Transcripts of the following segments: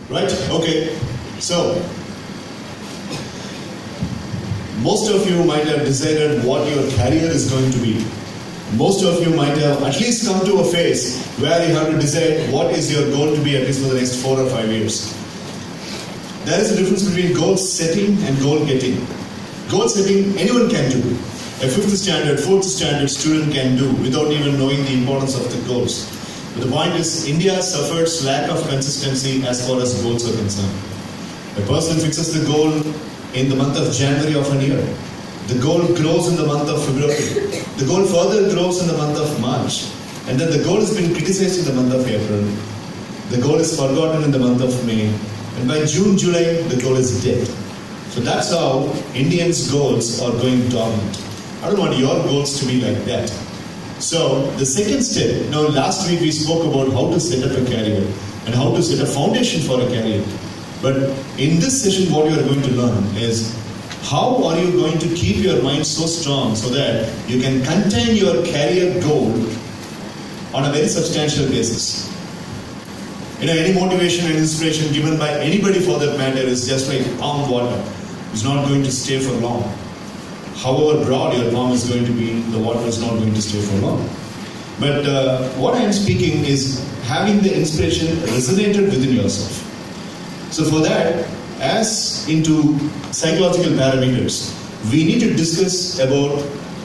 Right? Okay. So, most of you might have decided what your career is going to be. Most of you might have at least come to a phase where you have to decide what is your goal to be at least for the next 4 or 5 years. There is a difference between goal setting and goal getting. Goal setting, anyone can do. A 5th standard, 4th standard student can do without even knowing the importance of the goals. But the point is, India suffers lack of consistency as far as goals are concerned. A person fixes the goal in the month of January of an year. The goal grows in the month of February. The goal further grows in the month of March. And then the goal has been criticized in the month of April. The goal is forgotten in the month of May. And by June, July, the goal is dead. So that's how Indians' goals are going dormant. I don't want your goals to be like that. So the second step, now last week we spoke about how to set up a career and how to set a foundation for a career. But in this session what you are going to learn is how are you going to keep your mind so strong so that you can contain your career goal on a very substantial basis. Any motivation and inspiration given by anybody for that matter is just like palm water. It's not going to stay for long. However broad your palm is going to be, the water is not going to stay for long. But what I am speaking is having the inspiration resonated within yourself. So for that, as into psychological parameters, we need to discuss about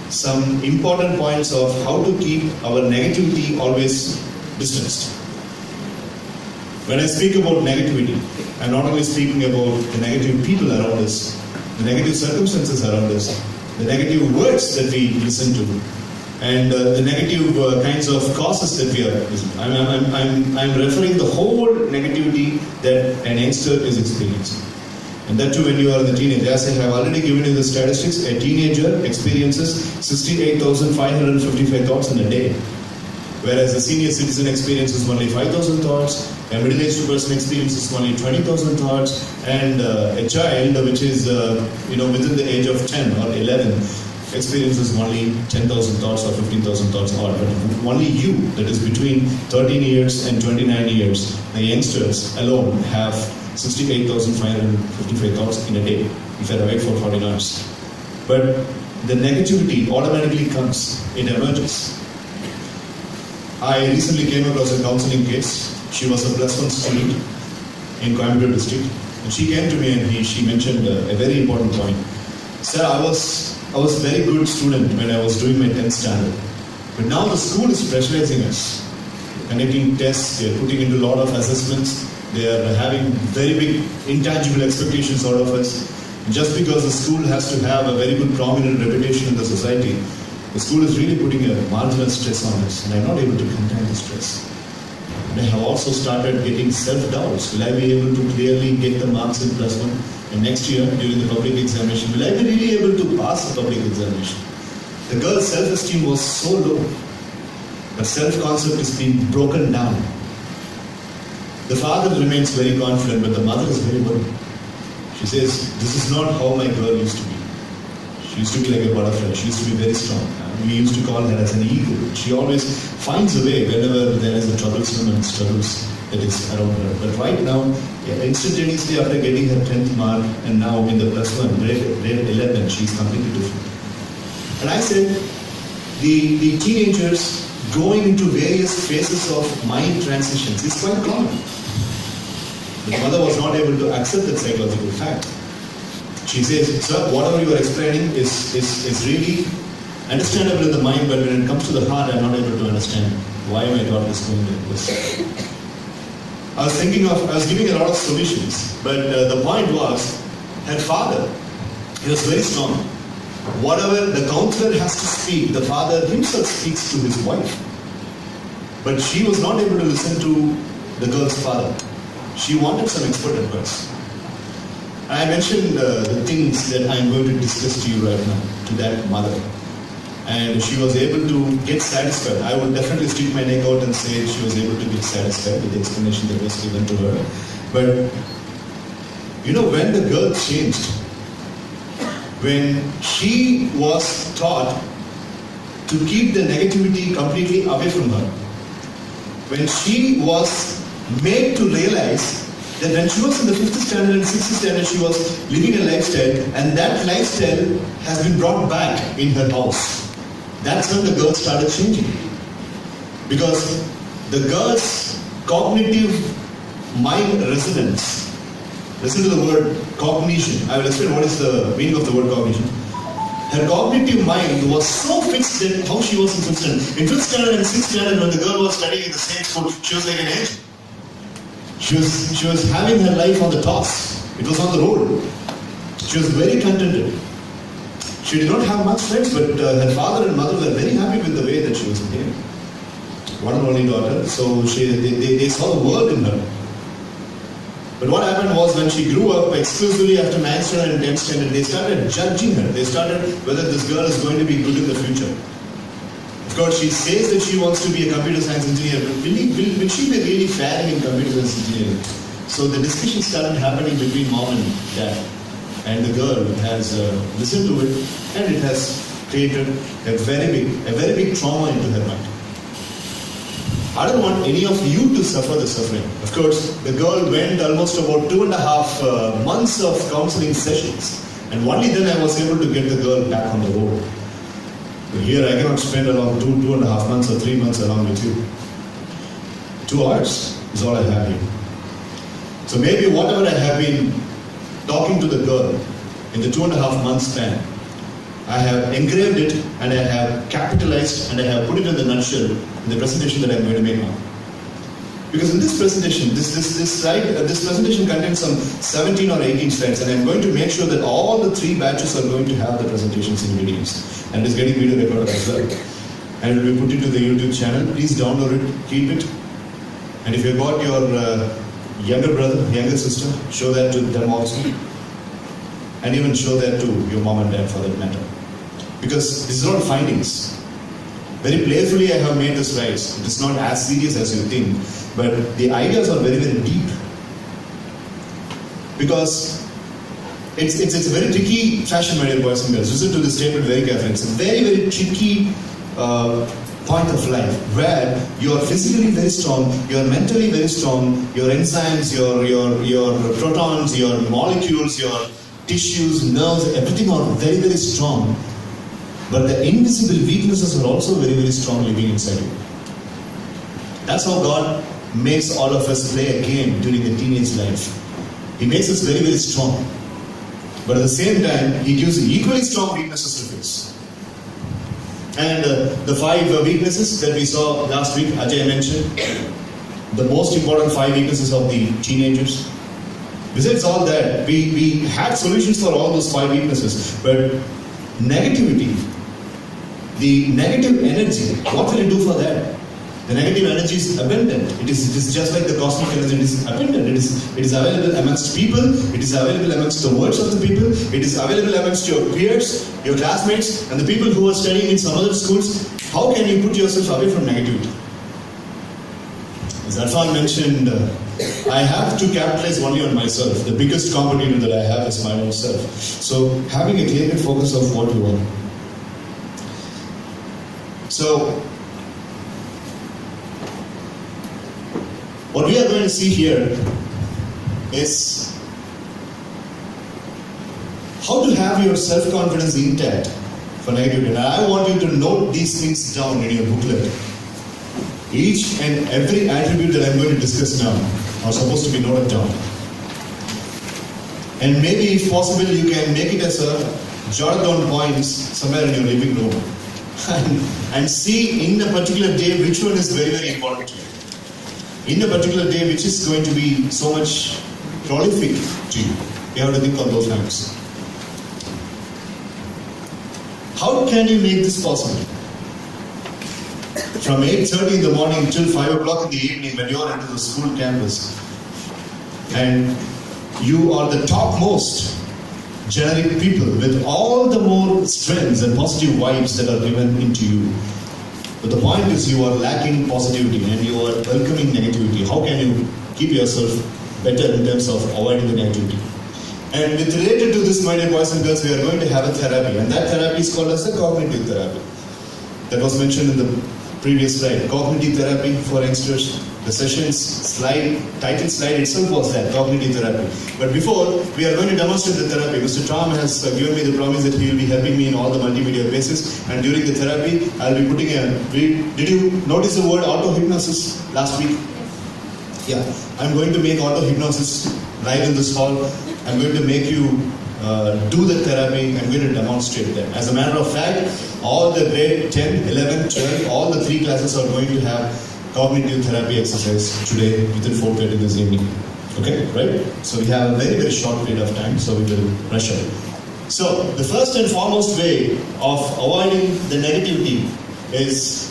some important points of how to keep our negativity always distanced. When I speak about negativity, I'm not only speaking about the negative people around us, the negative circumstances around us, the negative words that we listen to, and the negative kinds of causes that we are listening to. I'm referring the whole negativity that an youngster is experiencing. And that too when you are in the teenager. As I have already given you the statistics, a teenager experiences 68,555 thoughts in a day. Whereas a senior citizen experiences only 5,000 thoughts, a middle-aged person experiences only 20,000 thoughts, and a child which is within the age of 10 or 11 experiences only 10,000 thoughts or 15,000 thoughts odd. But only you, that is between 13 years and 29 years, the youngsters alone have 68,555 thoughts in a day if you're awake for 14 hours. But the negativity automatically comes, it emerges. I recently came across a counseling case. She was a +1 student in Coimbatore district. And she came to me and she mentioned a very important point. Sir, I was a very good student when I was doing my 10th standard. But now the school is pressurizing us. Conducting tests, they are putting into a lot of assessments. They are having very big intangible expectations out of us. Just because the school has to have a very good prominent reputation in the society, the school is really putting a marginal stress on us, and I'm not able to contain the stress. And I have also started getting self-doubts. Will I be able to clearly get the marks in +1? And next year, during the public examination, will I be really able to pass the public examination? The girl's self-esteem was so low. Her self-concept is being broken down. The father remains very confident, but the mother is very worried. She says, this is not how my girl used to be. She used to be like a butterfly. She used to be very strong. We used to call her as an eagle. She always finds a way whenever there is a troublesome and struggles that is around her. But right now, instantaneously after getting her 10th mark and now in the +1, grade 11, she's completely different. And I said, the teenagers going into various phases of mind transitions is quite common. The mother was not able to accept that psychological fact. She says, sir, whatever you are explaining is really understandable in the mind, but when it comes to the heart, I'm not able to understand why my daughter is going like this. I was giving a lot of solutions, but the point was, her father, he was very strong. Whatever the counselor has to speak, the father himself speaks to his wife. But she was not able to listen to the girl's father. She wanted some expert advice. I mentioned the things that I'm going to discuss to you right now, to that mother. And she was able to get satisfied. I would definitely stick my neck out and say she was able to get satisfied with the explanation that was given to her. But, when the girl changed, when she was taught to keep the negativity completely away from her, when she was made to realize that when she was in the 5th standard and 6th standard, she was living a lifestyle, and that lifestyle has been brought back in her house. That's when the girl started changing. Because the girl's cognitive mind resonance, listen to the word cognition. I will explain what is the meaning of the word cognition. Her cognitive mind was so fixed that how she was in 5th standard. In 5th standard and 6th standard, when the girl was studying in the same school, she was like an angel. She was having her life on the toss. It was on the road. She was very contented. She did not have much friends, but her father and mother were very happy with the way that she was behaving. One and only daughter, so they saw the world in her. But what happened was, when she grew up, exclusively after 9th standard and 10th standard, they started judging her. They started whether this girl is going to be good in the future. Of course, she says that she wants to be a computer science engineer, but will she be really faring in computer science engineering? So the discussion started happening between mom and dad. And the girl has listened to it, and it has created a very big trauma into her mind. I don't want any of you to suffer the suffering. Of course, the girl went almost about 2.5 months of counseling sessions, and only then I was able to get the girl back on the road. But here I cannot spend around 2.5 months or 3 months along with you. 2 hours is all I have here. So maybe whatever I have been talking to the girl in the 2.5 months span, I have engraved it, and I have capitalized, and I have put it in the nutshell in the presentation that I am going to make now. Because in this presentation, this presentation contains some 17 or 18 slides, and I am going to make sure that all the 3 batches are going to have the presentations in videos, and it is getting video recorded as well. And it will be put into the YouTube channel. Please download it, keep it, and if you got your younger brother, younger sister, show that to them also, and even show that to your mom and dad for that matter. Because this is not findings. Very playfully I have made the slides. It is not as serious as you think, but the ideas are very deep. Because it's a very tricky fashion, my dear boys and girls. Listen to this statement very carefully. It's a very tricky point of life where you are physically very strong, you are mentally very strong, your enzymes, your protons, your molecules, your tissues, nerves, everything are very strong. But the invisible weaknesses are also very strong living inside you. That's how God makes all of us play a game during the teenage life. He makes us very strong. But at the same time, He gives equally strong weaknesses to face. And the 5 weaknesses that we saw last week, Ajay mentioned, the most important 5 weaknesses of the teenagers. Besides all that, we had solutions for all those 5 weaknesses. But negativity, the negative energy, what will you do for that? The negative energy is abundant. It is just like the cosmic energy. It is abundant. It is available amongst people. It is available amongst the words of the people. It is available amongst your peers, your classmates, and the people who are studying in some other schools. How can you put yourself away from negativity? As Arfan mentioned, I have to capitalize only on myself. The biggest competitor that I have is my own self. So having a clear focus of what you are. So what we are going to see here is how to have your self-confidence intact for negativity. And I want you to note these things down in your booklet. Each and every attribute that I'm going to discuss now are supposed to be noted down. And maybe if possible you can make it as a jot down points somewhere in your living room. And see in a particular day which one is very important to you. In a particular day which is going to be so much prolific to you. You have to think on those lines. How can you make this possible? From 8:30 in the morning till 5 o'clock in the evening when you are into the school campus and you are the topmost generic people with all the more strengths and positive vibes that are given into you. But the point is you are lacking positivity and you are welcoming negativity. How can you keep yourself better in terms of avoiding the negativity? And with related to this, my dear boys and girls, we are going to have a therapy, and that therapy is called as the cognitive therapy. That was mentioned in the previous slide. Cognitive therapy for youngsters. The session's title slide itself was that, cognitive therapy. But before, we are going to demonstrate the therapy. Mr. Tom has given me the promise that he will be helping me in all the multimedia bases. And during the therapy, I'll be putting did you notice the word auto-hypnosis last week? Yeah. I'm going to make auto-hypnosis live in this hall. I'm going to make you do the therapy. I'm going to demonstrate that. As a matter of fact, all the grade 10, 11, 12, all the 3 classes are going to have cognitive therapy exercise today within 4:30 this evening. Okay, right? So we have a very, very short period of time, so we will rush it. So the first and foremost way of avoiding the negativity is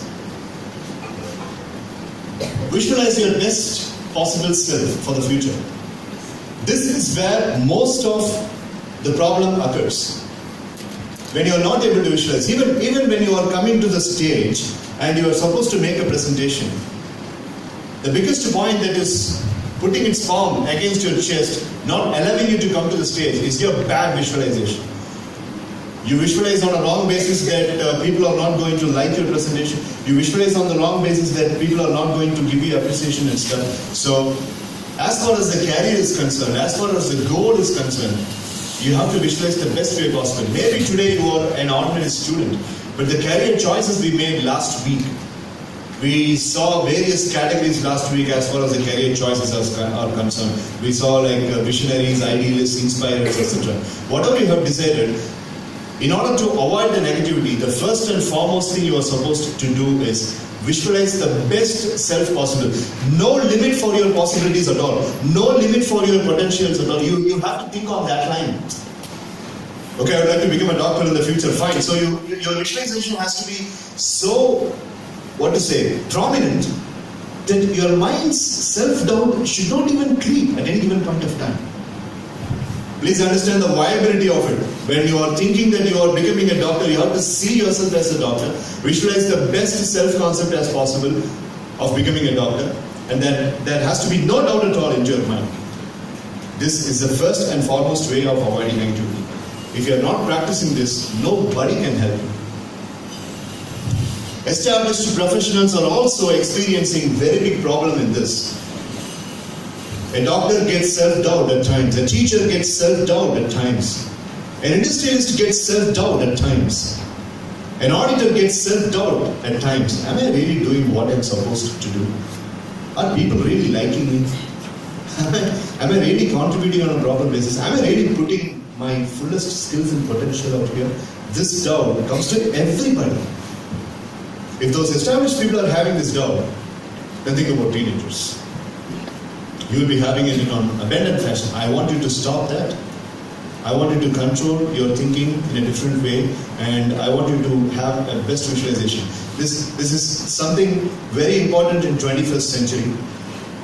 visualize your best possible self for the future. This is where most of the problem occurs. When you are not able to visualize, even when you are coming to the stage and you are supposed to make a presentation, the biggest point that is putting its palm against your chest, not allowing you to come to the stage, is your bad visualization. You visualize on a wrong basis that people are not going to like your presentation. You visualize on the wrong basis that people are not going to give you appreciation and stuff. So, as far as the career is concerned, as far as the goal is concerned, you have to visualize the best way possible. Maybe today you are an ordinary student, but the career choices we made last week, we saw various categories last week as far as the career choices are concerned. We saw like visionaries, idealists, inspirers, etc. Whatever you have decided, in order to avoid the negativity, the first and foremost thing you are supposed to do is visualize the best self possible. No limit for your possibilities at all. No limit for your potentials at all. You have to think on that line. Okay, I would like to become a doctor in the future. Fine. So your visualization has to be so, prominent that your mind's self-doubt should not even creep at any given point of time. Please understand the viability of it. When you are thinking that you are becoming a doctor, you have to see yourself as a doctor. Visualize the best self-concept as possible of becoming a doctor. And then there has to be no doubt at all in your mind. This is the first and foremost way of avoiding negativity. If you are not practicing this, nobody can help you. Established professionals are also experiencing very big problem in this. A doctor gets self-doubt at times. A teacher gets self-doubt at times. An industrialist gets self-doubt at times. An auditor gets self-doubt at times. Am I really doing what I'm supposed to do? Are people really liking me? Am I really contributing on a proper basis? Am I really putting my fullest skills and potential out here? This doubt comes to everybody. If those established people are having this doubt, then think about teenagers. You will be having it in an abundant fashion. I want you to stop that. I want you to control your thinking in a different way, and I want you to have a best visualization. This is something very important in 21st century,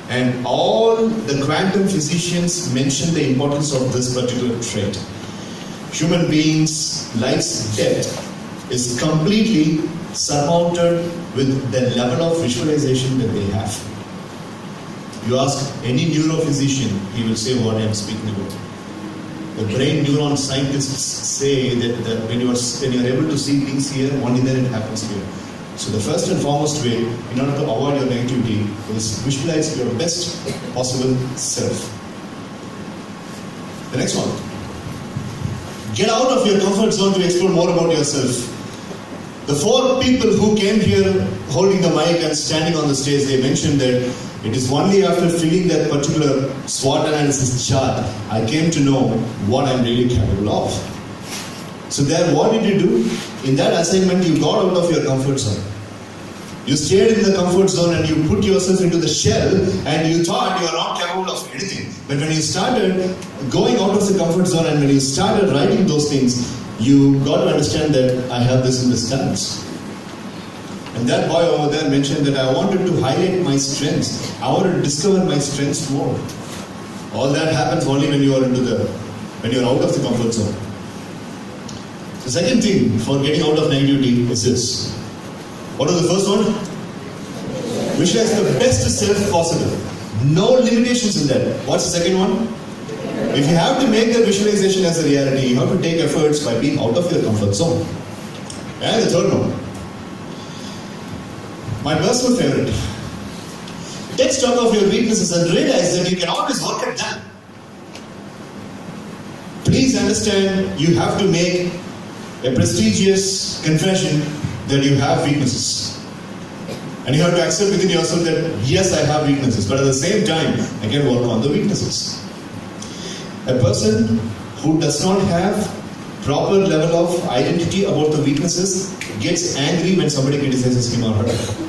and all the quantum physicians mention the importance of this particular trait. Human beings' life's depth is completely surmounted with the level of visualization that they have. You ask any neurophysician, he will say what I am speaking about. The brain neuron scientists say that when you are able to see things here, only then it happens here. So the first and foremost way, in order to avoid your negativity, is visualize your best possible self. The next one. Get out of your comfort zone to explore more about yourself. The 4 people who came here holding the mic and standing on the stage, they mentioned that it is only after filling that particular SWOT analysis chart I came to know what I'm really capable of. So there, what did you do? In that assignment, you got out of your comfort zone. You stayed in the comfort zone and you put yourself into the shell and you thought you are not capable of anything. But when you started going out of the comfort zone and when you started writing those things, you got to understand that I have this in the stance. And that boy over there mentioned that I wanted to highlight my strengths. I wanted to discover my strengths more. All that happens only when you are when you are out of the comfort zone. The second thing for getting out of negativity is this. What was the first one? Visualize the best self possible. No limitations in that. What's the second one? If you have to make the visualization as a reality, you have to take efforts by being out of your comfort zone. And the third one. My personal favorite. Take stock of your weaknesses and realize that you can always work at them. Please understand, you have to make a prestigious confession that you have weaknesses. And you have to accept within yourself that, yes, I have weaknesses, but at the same time, I can work on the weaknesses. A person who does not have proper level of identity about the weaknesses gets angry when somebody criticizes him or her.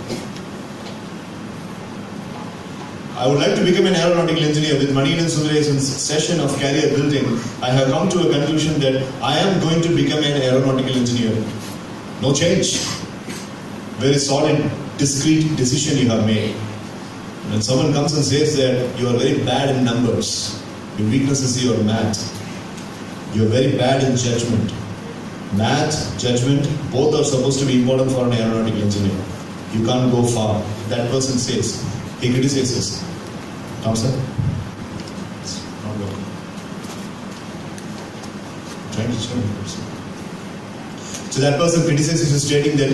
I would like to become an aeronautical engineer. With Manikandan Sundaresan's session of career building, I have come to a conclusion that I am going to become an aeronautical engineer. No change. Very solid, discrete decision you have made. When someone comes and says that you are very bad in numbers, your weakness is your math, you are very bad in judgment. Math, judgment, both are supposed to be important for an aeronautical engineer. You can't go far. That person says, he criticizes. Tom sir? It's not working. Trying to show you. So that person criticizes you, stating that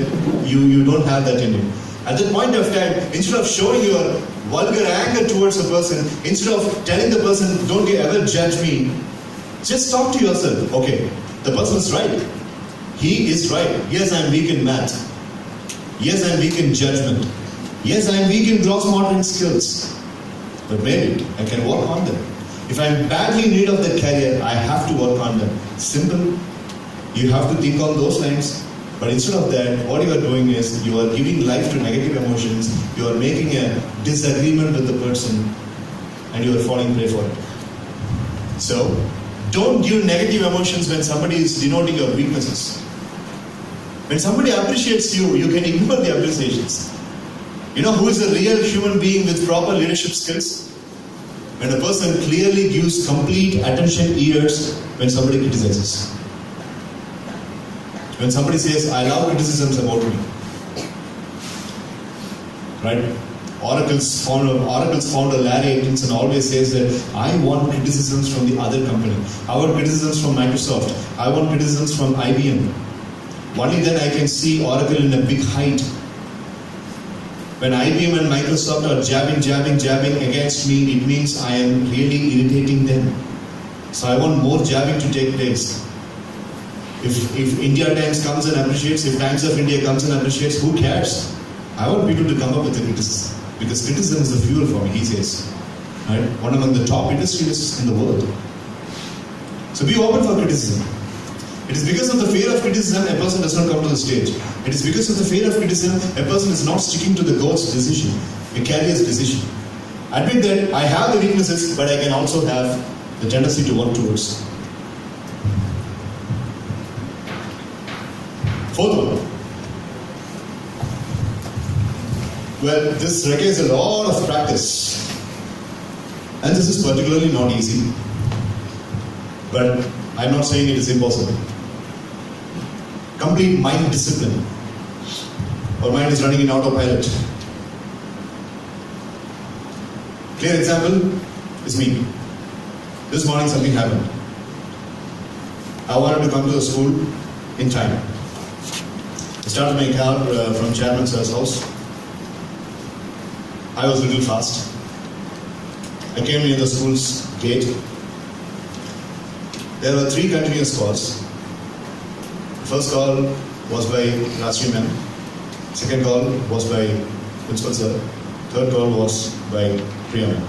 you don't have that in you. At that point of time, instead of showing your vulgar anger towards a person, instead of telling the person, don't you ever judge me, just talk to yourself. Okay, the person is right. He is right. Yes, I am weak in math. Yes, I am weak in judgment. Yes, I am weak in gross motoring skills. But maybe I can work on them. If I am badly in need of that career, I have to work on them. Simple. You have to think on those lines. But instead of that, what you are doing is you are giving life to negative emotions. You are making a disagreement with the person, and you are falling prey for it. So, don't give negative emotions when somebody is denoting your weaknesses. When somebody appreciates you, you can ignore the appreciations. You know who is a real human being with proper leadership skills? When a person clearly gives complete attention ears when somebody criticizes. When somebody says, I love criticisms about me. Right? Oracle's founder Larry Ellison always says that I want criticisms from the other company. I want criticisms from Microsoft. I want criticisms from IBM. Only then I can see Oracle in a big height. When IBM and Microsoft are jabbing against me, it means I am really irritating them. So I want more jabbing to take place. If India Times comes and appreciates, if Times of India comes and appreciates, who cares? I want people to come up with a criticism. Because criticism is the fuel for me, he says. Right? One among the top industries in the world. So be open for criticism. It is because of the fear of criticism a person does not come to the stage. It is because of the fear of criticism a person is not sticking to the God's decision, a carrier's decision. Admit that I have the weaknesses, but I can also have the tendency to work towards. Fourth one. Well, this requires a lot of practice. And this is particularly not easy. But I'm not saying it is impossible. Complete mind discipline. Our mind is running in autopilot. Clear example is me. This morning something happened. I wanted to come to the school in time. I started my car from Chairman Sir's house. I was a little fast. I came near the school's gate. There were 3 continuous calls. First call was by Rashmi ma'am. Second call was by Principal sir. Third call was by Priya ma'am.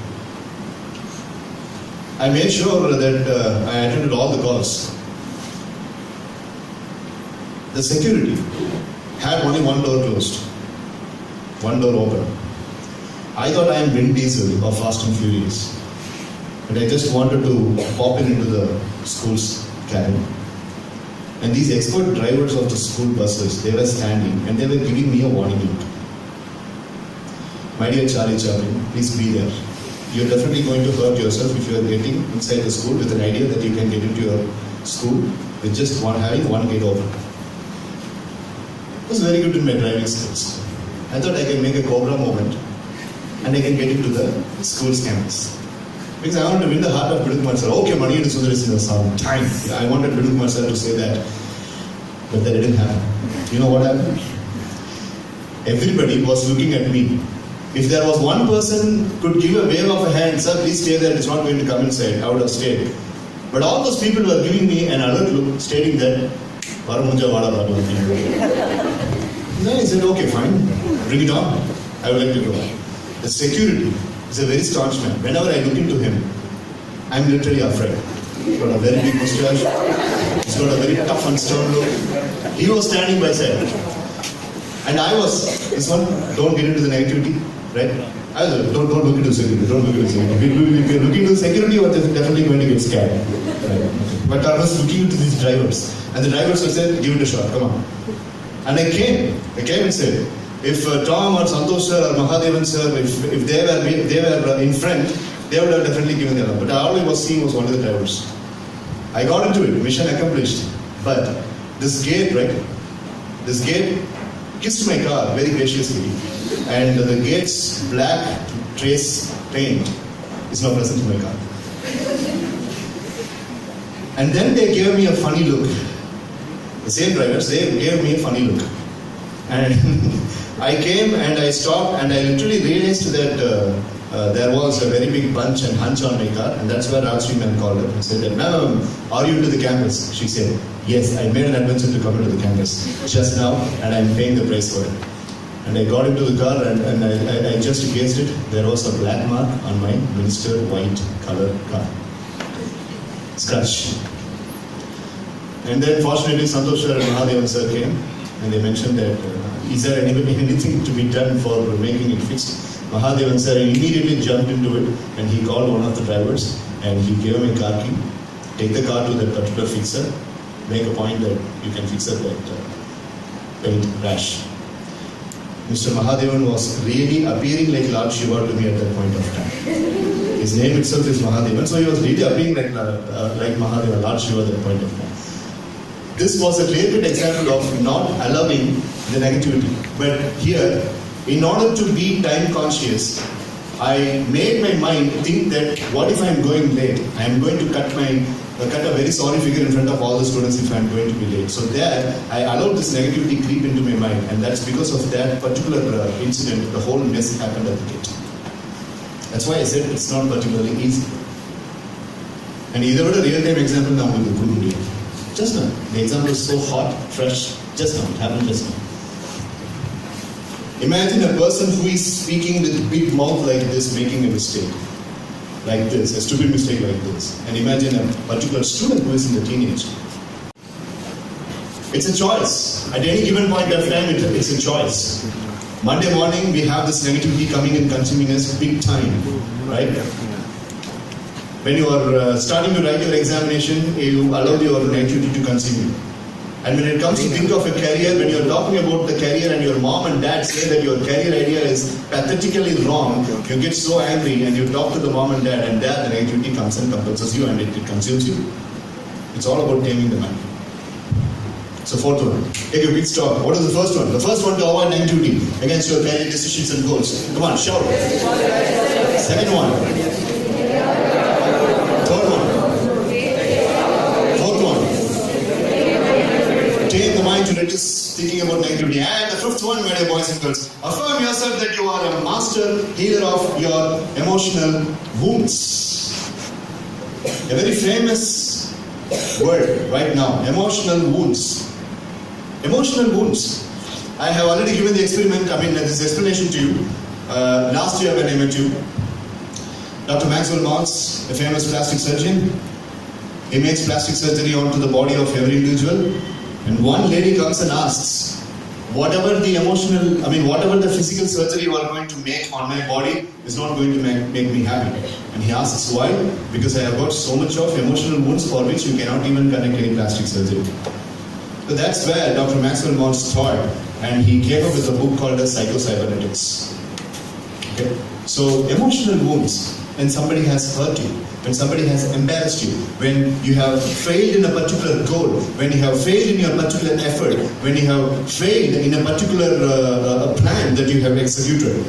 I made sure that I attended all the calls. The security had only one door closed, one door open. I thought I am Vin Diesel or Fast and Furious. But I just wanted to pop into the school's cabin. And these expert drivers of the school buses, they were standing and they were giving me a warning look. My dear Charlie Chaplin, please be there. You're definitely going to hurt yourself if you're getting inside the school with an idea that you can get into your school with just having one gate open. I was very good in my driving skills. I thought I can make a Cobra moment and I can get into the school's campus. Because I wanted to win the heart of Manikandan sir. Okay, Manikandan Sundaresan is some time. I wanted Manikandan sir to say that. But that didn't happen. You know what happened? Everybody was looking at me If there was one person could give a wave of a hand, sir, please stay there, it's not going to come inside, I would have stayed. But all those people were giving me an alert look, stating that, then I said, okay, fine, bring it on. I would like to go. The security is a very staunch man. Whenever I look into him, I'm literally afraid. He's got a very big mustache. He's got a very tough and stern look. He was standing by side. And I was, this one, don't get into the negativity, right? I was like, don't look into security, don't look into security. If you're looking into security, you're definitely going to get scared. Right? But I was looking into these drivers. And the drivers said, give it a shot, come on. And I came and said, if Tom or Santosh sir or Mahadevan sir, if they were in front, they would have definitely given the alarm. But all I was seeing was only the drivers. I got into it, mission accomplished. But this gate, right? This gate kissed my car very graciously. And the gate's black trace paint is now present in my car. And then they gave me a funny look. The same drivers, they gave me a funny look. And I came and I stopped and I literally realized that there was a very big bunch and hunch on my car, and that's where Rajshri ma'am called up and said that, ma'am, are you into the campus? She said, yes, I made an adventure to come into the campus just now and I'm paying the price for it. And I got into the car and I just gazed it. There was a black mark on my Minister white color car. Scratch. And then fortunately Santosh sir and Mahadevan sir came and they mentioned that is there anything to be done for making it fixed? Mahadevan sir immediately jumped into it and he called one of the drivers and he gave him a car key. Take the car to that particular fixer, make a point that you can fix up that paint rash. Mr. Mahadevan was really appearing like Lord Shiva to me at that point of time. His name itself is Mahadevan, so he was really appearing like Mahadevan, Lord Shiva at that point of time. This was a clear-cut example of not allowing the negativity. But here, in order to be time conscious, I made my mind think that what if I am going late? I am going to cut a very sorry figure in front of all the students if I am going to be late. So there, I allowed this negativity creep into my mind, and that's because of that particular incident, the whole mess happened at the gate. That's why I said it's not particularly easy. And either way, a real-time example now with the Guru. Just now. The example is so hot, fresh, just now. It happened just now. Imagine a person who is speaking with a big mouth like this, making a mistake. Like this, a stupid mistake like this. And imagine a particular student who is in the teenage. It's a choice. At any given point of time, it's a choice. Monday morning, we have this negativity coming and consuming us big time. Right? When you are starting to write your examination, you allow your negativity to consume you. And when it comes to think of a career, when you are talking about the career and your mom and dad say that your career idea is pathetically wrong, you get so angry and you talk to the mom and dad, and there the negativity comes and compulses you and it consumes you. It's all about taming the mind. So fourth one, take a big stop. What is the first one? The first one to avoid negativity against your career decisions and goals. Come on, shout. Second one. Third one. Fourth one. Tame the mind to reduce thinking about negativity. And the fifth one, my dear boys and girls, affirm yourself that you are a master healer of your emotional wounds. A very famous word right now, emotional wounds. Emotional wounds. I have already given the this explanation to you last year when I met you. Dr. Maxwell Maltz, a famous plastic surgeon, he makes plastic surgery onto the body of every individual. And one lady comes and asks, whatever the physical surgery you are going to make on my body is not going to make me happy. And he asks why? Because I have got so much of emotional wounds for which you cannot even connect any plastic surgery. So that's where Dr. Maxwell Maltz thought, and he came up with a book called as Psycho-Cybernetics. Okay? So emotional wounds, when somebody has hurt you, when somebody has embarrassed you, when you have failed in a particular goal, when you have failed in your particular effort, when you have failed in a particular plan that you have executed,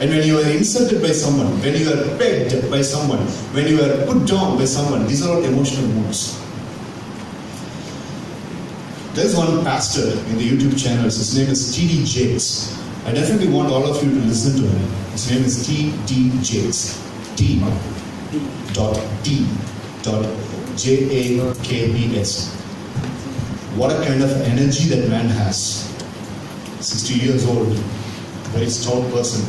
and when you are insulted by someone, when you are pegged by someone, when you are put down by someone, these are all emotional wounds. There is one pastor in the YouTube channels, his name is T.D. Jakes. I definitely want all of you to listen to him. His name is T.D. Jakes. T.D.Jakes. What a kind of energy that man has. 60 years old, very stout person.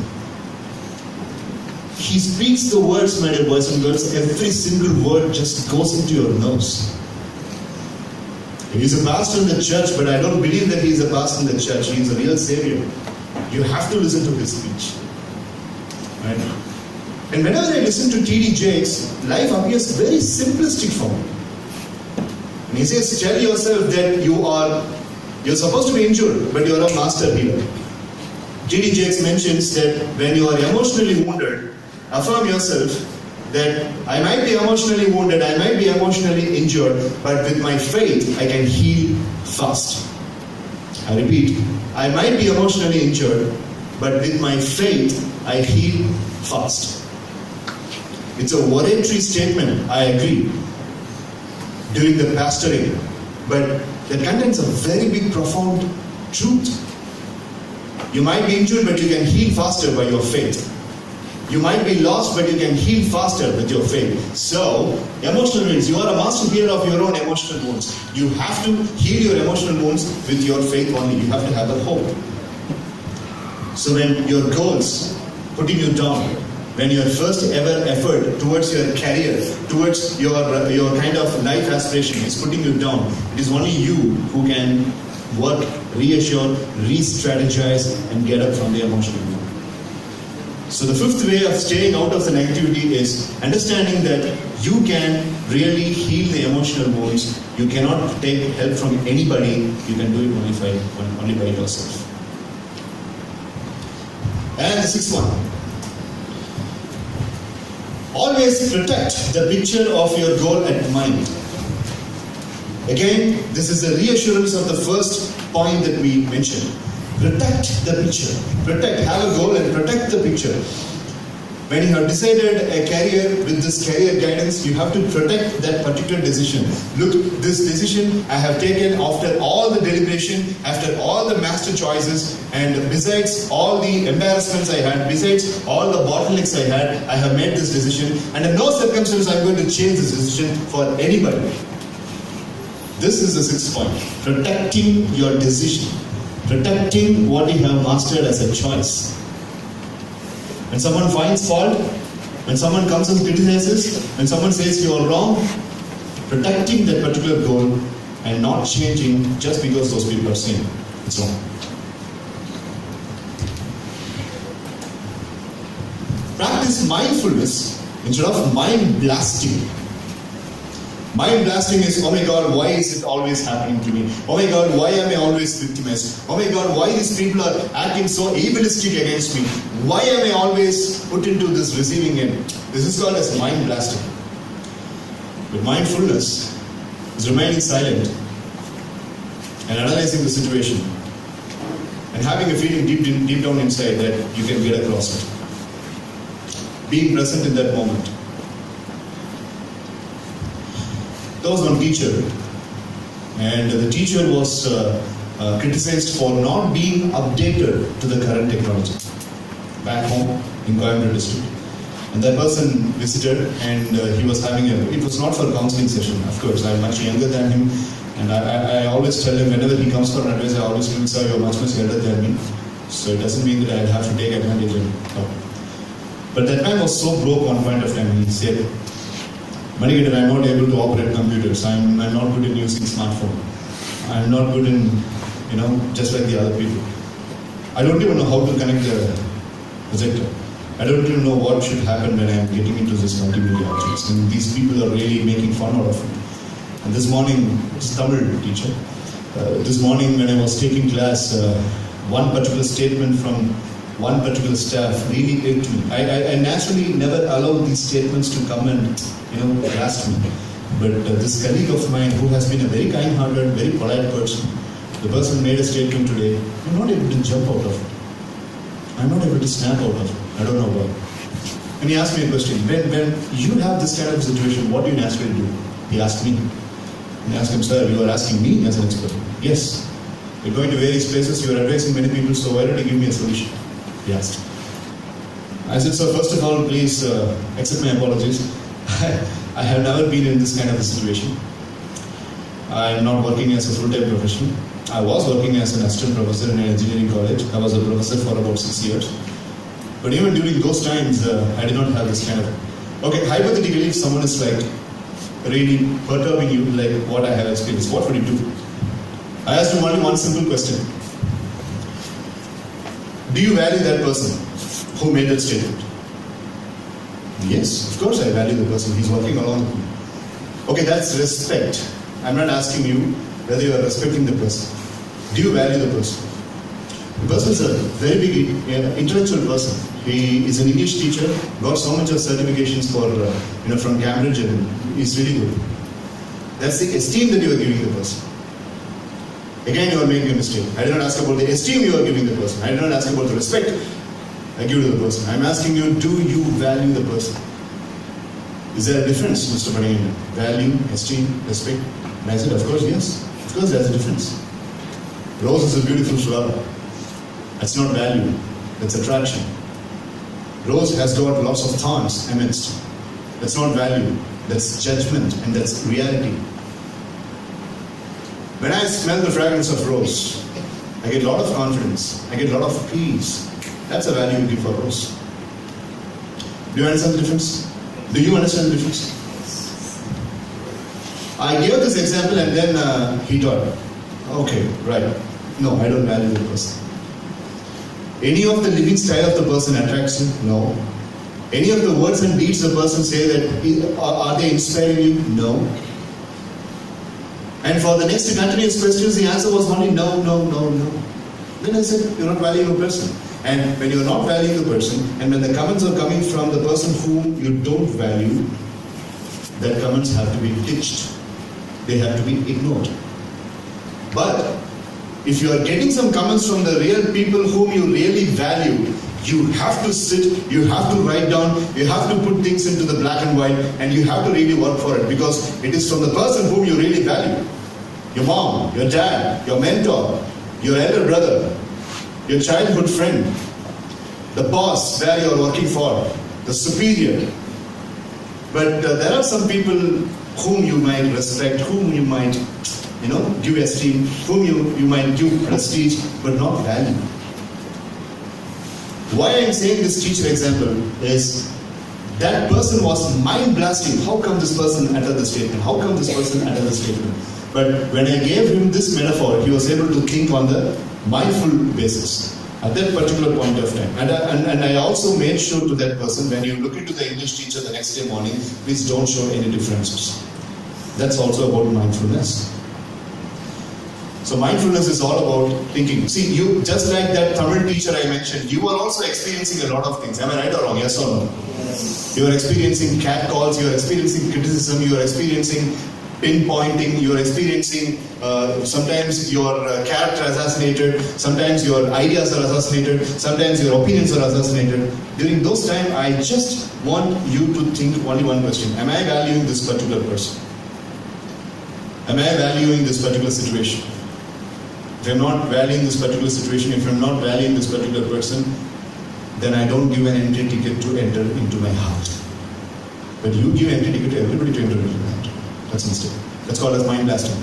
He speaks the words, my dear boys and girls, every single word just goes into your nose. He's a pastor in the church, but I don't believe that he's a pastor in the church. He's a real savior. You have to listen to his speech. Right? And whenever I listen to T.D. Jakes, life appears very simplistic for me. And he says, tell yourself that you're supposed to be injured, but you're a master healer. T.D. Jakes mentions that when you are emotionally wounded, affirm yourself that I might be emotionally wounded, I might be emotionally injured, but with my faith, I can heal fast. I repeat, I might be emotionally injured, but with my faith, I heal fast. It's a oratory statement, I agree, during the pastoring, but that contains a very big, profound truth. You might be injured, but you can heal faster by your faith. You might be lost, but you can heal faster with your faith. So, emotional wounds. You are a master healer of your own emotional wounds. You have to heal your emotional wounds with your faith only. You have to have a hope. So when your goals putting you down, when your first ever effort towards your career, towards your kind of life aspiration is putting you down, it is only you who can work, reassure, re-strategize, and get up from the emotional wound. So the fifth way of staying out of the negativity is understanding that you can really heal the emotional wounds. You cannot take help from anybody. You can do it only by yourself. And the sixth one. Always protect the picture of your goal at mind. Again, this is a reassurance of the first point that we mentioned. Protect the picture. Have a goal and protect the picture. When you have decided a career with this career guidance, you have to protect that particular decision. Look, this decision I have taken after all the deliberation, after all the master choices, and besides all the embarrassments I had, besides all the bottlenecks I had, I have made this decision, and in no circumstance I'm going to change this decision for anybody. This is the sixth point. Protecting your decision. Protecting what you have mastered as a choice. When someone finds fault, when someone comes and criticizes, when someone says you are wrong, protecting that particular goal and not changing just because those people are saying it's wrong. Practice mindfulness instead of mind blasting. Mind blasting is, oh my God, why is it always happening to me? Oh my God, why am I always victimized? Oh my God, why these people are acting so ableistic against me? Why am I always put into this receiving end? This is called as mind blasting. But mindfulness is remaining silent and analyzing the situation and having a feeling deep down inside that you can get across it. Being present in that moment. There was one teacher, and the teacher was criticized for not being updated to the current technology back home in Coimbatore district. And that person visited, and he was having it was not for a counseling session, of course. I'm much younger than him, and I always tell him whenever he comes for an advice, I always tell him, sir, you're much elder than me. So it doesn't mean that I'll have to take advantage of him. No. But that man was so broke one point of time, he said, Manikandan, I'm not able to operate computers. I'm not good in using smartphone. I'm not good in, just like the other people. I don't even know how to connect the projector. I don't even know what should happen when I'm getting into this multimedia objects. And these people are really making fun out of me. And this morning, it's Tamil teacher. This morning when I was taking class, one particular statement from one particular staff really irked me. I naturally never allow these statements to come and harass me. But this colleague of mine who has been a very kind-hearted, very polite person, the person made a statement today, I'm not able to jump out of it. I'm not able to snap out of it. I don't know why. And he asked me a question. When you have this kind of situation, what do you naturally do? He asked me. And I asked him, sir, you are asking me as an expert. Yes. You're going to various places, you're advising many people, so why don't you give me a solution? He asked. I said, so first of all, please accept my apologies. I have never been in this kind of a situation. I'm not working as a full-time professional. I was working as an assistant professor in an engineering college. I was a professor for about 6 years. But even during those times, I did not have this kind of... Okay, hypothetically, if someone is like really perturbing you, like what I have experienced, what would you do? I asked him only one simple question. Do you value that person who made that statement? Yes, of course I value the person. He's working along with me. Okay, that's respect. I'm not asking you whether you are respecting the person. Do you value the person? The person is a very big intellectual person. He is an English teacher, got so much of certifications for, from Cambridge, and he's really good. That's the esteem that you are giving the person. Again, you are making a mistake. I did not ask about the esteem you are giving the person. I did not ask about the respect I give to the person. I'm asking you, do you value the person? Is there a difference, Mr. Manikandan? Value, esteem, respect? And I said, of course, yes. Of course, there's a difference. Rose is a beautiful flower. That's not value. That's attraction. Rose has got lots of thorns amidst. That's not value. That's judgment, and that's reality. When I smell the fragrance of rose, I get a lot of confidence. I get a lot of peace. That's a value you give for rose. Do you understand the difference? Do you understand the difference? I gave this example and then he thought, okay, right. No, I don't value the person. Any of the living style of the person attracts you? No. Any of the words and deeds the person say that are they inspiring you? No. And for the next continuous questions, the answer was only no, no, no, no. Then I said, you're not valuing a person. And when you're not valuing the person, and when the comments are coming from the person whom you don't value, that comments have to be ditched. They have to be ignored. But if you are getting some comments from the real people whom you really value, you have to sit, you have to write down, you have to put things into the black and white, and you have to really work for it, because it is from the person whom you really value. Your mom, your dad, your mentor, your elder brother, your childhood friend, the boss where you are working for, the superior. But there are some people whom you might respect, whom you might, give esteem, whom you might give prestige, but not value. Why I am saying this teacher example is that person was mind blasting. How come this person uttered the statement? How come this person uttered the statement? But when I gave him this metaphor, he was able to think on the mindful basis at that particular point of time. And I also made sure to that person, when you look into the English teacher the next day morning, please don't show any differences. That's also about mindfulness. So mindfulness is all about thinking. See, you, just like that Tamil teacher I mentioned, you are also experiencing a lot of things. Am I right or wrong? Yes or no? Yes. You are experiencing catcalls, you are experiencing criticism, you are experiencing pinpointing, you are experiencing sometimes your character assassinated, sometimes your ideas are assassinated, sometimes your opinions are assassinated. During those times, I just want you to think only one question. Am I valuing this particular person? Am I valuing this particular situation? If I'm not valuing this particular situation, if I'm not valuing this particular person, then I don't give an entry ticket to enter into my heart. But you give entry ticket to everybody to enter into your heart. That's a mistake. That's called as mind blasting.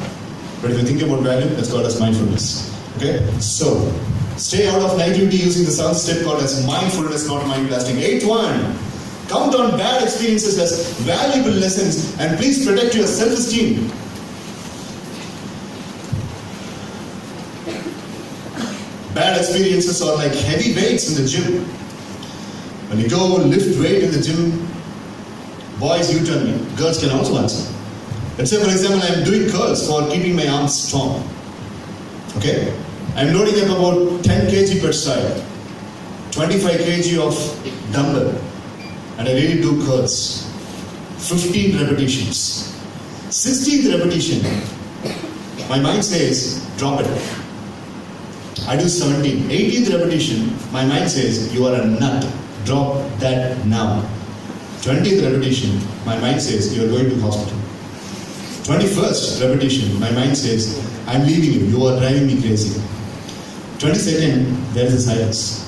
But if you think about value, that's called as mindfulness. Okay? So, stay out of negativity using the seventh step called as mindfulness, not mind blasting. 8th one, count on bad experiences as valuable lessons and please protect your self-esteem. Bad experiences are like heavy weights in the gym. When you go lift weight in the gym, boys, you tell me, girls can also answer. Let's say, for example, I'm doing curls for keeping my arms strong. Okay? I'm loading up about 10 kg per side, 25 kg of dumbbell, and I really do curls. 15 repetitions. 16th repetition, my mind says, drop it. I do 17. 18th repetition, my mind says, you are a nut. Drop that now. 20th repetition, my mind says, you are going to hospital. 21st repetition, my mind says, I'm leaving you. You are driving me crazy. 22nd, there is a silence.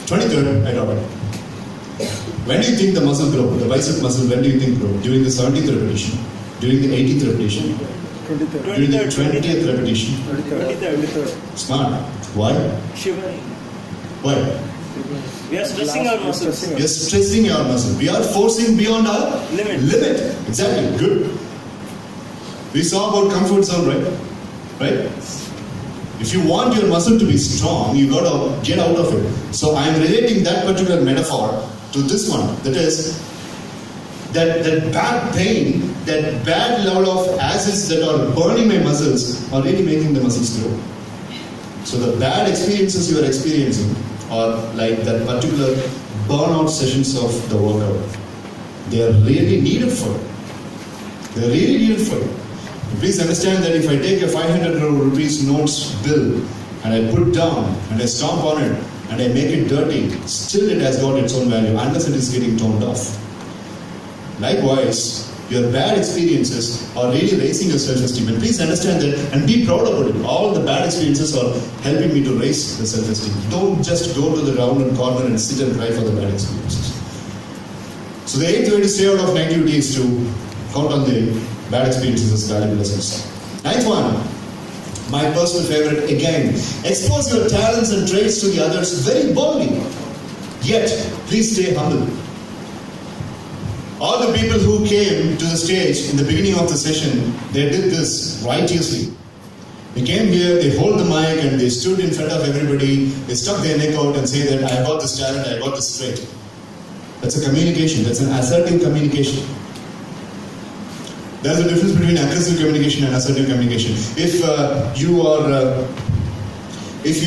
23rd, I drop it. When do you think the muscle grow? The bicep muscle, when do you think grow? During the 17th repetition? During the 18th repetition? 23rd. During the 20th repetition? 23rd. Smart. Why? Shivering. Why? We are stressing our muscles. We are stressing our muscle. We are forcing beyond our limit. Exactly. Good. We saw about comfort zone, right? If you want your muscle to be strong, you got to get out of it. So I am relating that particular metaphor to this one. That is, that bad pain, that bad level of acids that are burning my muscles are really making the muscles grow. So the bad experiences you are experiencing are like that particular burnout sessions of the workout. They are really needed for it. They are really needed for it. Please understand that if I take a 500 rupees notes bill and I put down and I stomp on it and I make it dirty, still it has got its own value unless it is getting toned off. Likewise, your bad experiences are really raising your self-esteem. And please understand that and be proud about it. All the bad experiences are helping me to raise the self-esteem. Don't just go to the round and corner and sit and cry for the bad experiences. So the 8th way to stay out of negativity is to count on the bad experiences as valuable lessons. 9th one, my personal favorite again. Expose your talents and traits to the others very boldly. Yet, please stay humble. All the people who came to the stage in the beginning of the session, they did this righteously. They came here, they hold the mic and they stood in front of everybody, they stuck their neck out and say that I got this talent, I got this trait. That's a communication, that's an assertive communication. There's a difference between aggressive communication and assertive communication. If you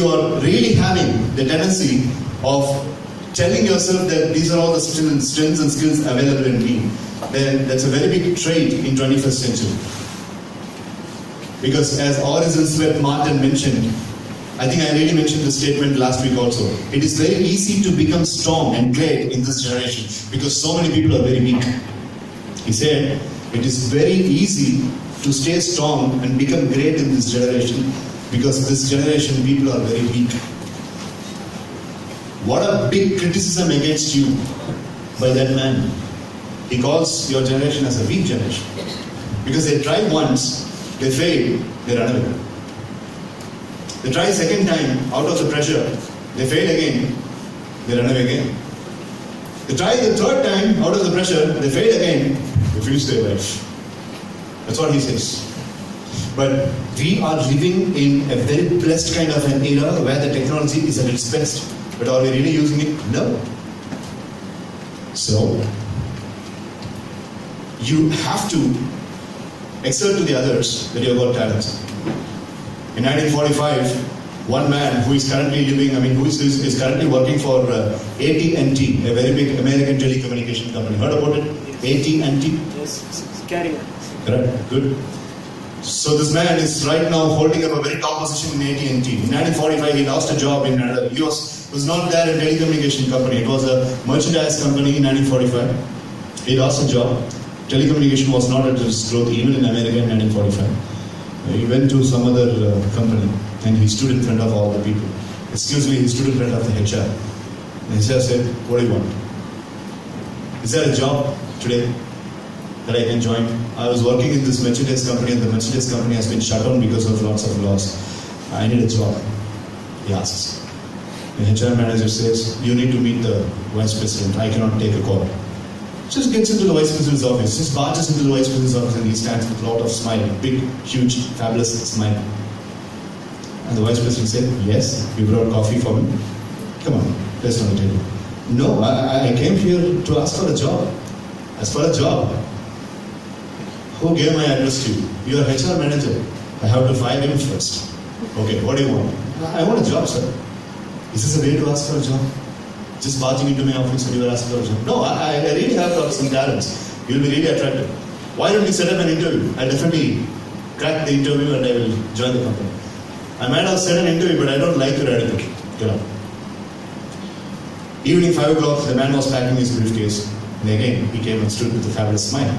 are really having the tendency of telling yourself that these are all the strengths and skills available in me, then that's a very big trait in 21st century. Because as Orison Swett Martin mentioned, I think I really mentioned this statement last week also, it is very easy to become strong and great in this generation because so many people are very weak. He said, it is very easy to stay strong and become great in this generation because this generation people are very weak. What a big criticism against you by that man. He calls your generation as a weak generation. Because they try once, they fail, they run away. They try second time, out of the pressure, they fail again, they run away again. They try the third time, out of the pressure, they fail again, they finish their life. That's what he says. But we are living in a very blessed kind of an era where the technology is at its best. But are we really using it? No. So, you have to exert to the others that you have got talents. In 1945, one man who is currently who is currently working for AT&T, a very big American telecommunication company. Heard about it? AT&T? Yes, carry on. Correct, good. So this man is right now holding up a very top position in AT&T. In 1945, he lost a job in he was not there in a telecommunication company. It was a merchandise company in 1945. He lost a job. Telecommunication was not at its growth even in America in 1945. He went to some other company and he stood in front of all the people. Excuse me, he stood in front of the HR. The HR said, what do you want? Is there a job today that I can join? I was working in this merchandise company and the merchandise company has been shut down because of lots of laws. I need a job. He asks. The HR manager says, you need to meet the vice president. I cannot take a call. Just gets into the vice president's office. Just barges into the vice president's office and he stands with a lot of smile. Big, huge, fabulous smile. And the vice president said, yes, you brought coffee for me. Come on, place on the table. No, I came here to ask for a job. Ask for a job. Who gave my address to you? You are HR manager. I have to fire him first. Okay, what do you want? I want a job, sir. Is this a way to ask for a job? Just barging into my office and you are asking for a job? No, I really have some talents. You will be really attractive. Why don't we set up an interview? I'll definitely crack the interview and I will join the company. I might have set an interview, but I don't like your attitude. Get up. Evening 5 o'clock, the man was packing his briefcase. And again, he came and stood with a fabulous smile.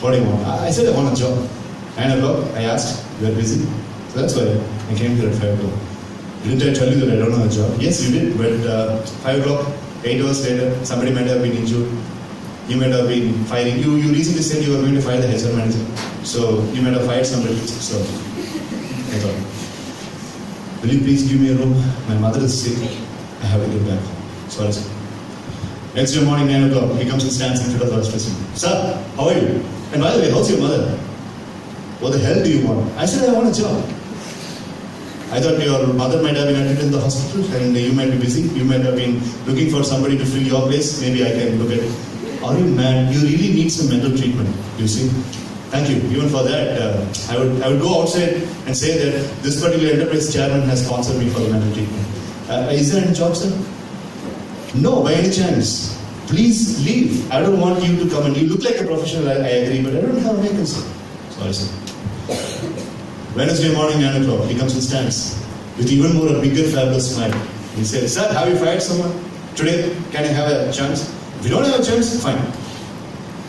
What do you want? I said I want a job. 9 o'clock, I asked, you are busy? So that's why I came here at 5 o'clock. Didn't I tell you that I don't have a job? Yes, you did, but 5 o'clock, 8 hours later, somebody might have been injured. You might have been firing. You recently said you were going to fire the HR manager. So you might have fired somebody. So I thought, will you please give me a room? My mother is sick. I have to get back home. Sorry, sir. Next day morning, 9 o'clock, he comes and stands in front of the vice president. Sir, how are you? And by the way, how's your mother? What the hell do you want? I said, I want a job. I thought your mother might have been admitted in the hospital and you might be busy. You might have been looking for somebody to fill your place. Maybe I can look at it. Are you mad? You really need some mental treatment, you see. Thank you. Even for that, I would go outside and say that this particular enterprise chairman has sponsored me for the mental treatment. Is there any job, sir? No, by any chance. Please leave. I don't want you to come and you look like a professional, I agree, but I don't have a vacancy. Sorry, sir. Wednesday morning, 9 o'clock, he comes and stands with even more a bigger fabulous smile. He says, sir, have you fired someone? Today, can I have a chance? If you don't have a chance, fine.